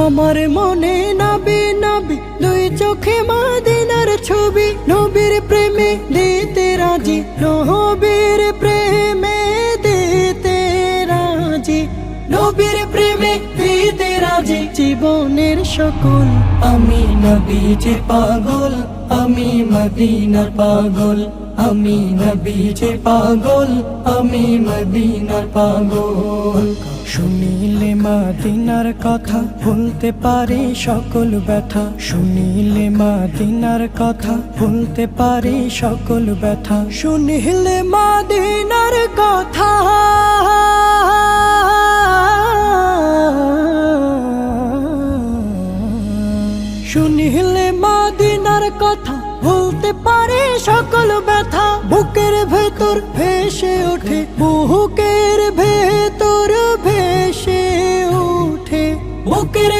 আমার মনে নবী নবী দুই চোখে মদিনার ছবি, নবীর প্রেমে দিতে রাজি, নবীর প্রেমে দিতে রাজি, নবীর প্রেমে দিতে রাজি। জীবনের সকল আমি নবীজির পাগল, আমি মদিনার পাগল, আমি নবীজির পাগল, আমি মদিনার পাগল। শুনিলে মদিনার কথা ভুলতে পারি সকল ব্যথা, শুনিলে মদিনার কথা ভুলতে পারি সকল ব্যথা, শুনিলে মদিনার কথা শুনিলে মদিনার কথা ভুলতে পারে সকল ব্যথা। বুকের ভেতর ভেসে ওঠে, বুকের ভেতর ভেসে ওঠে, বুকের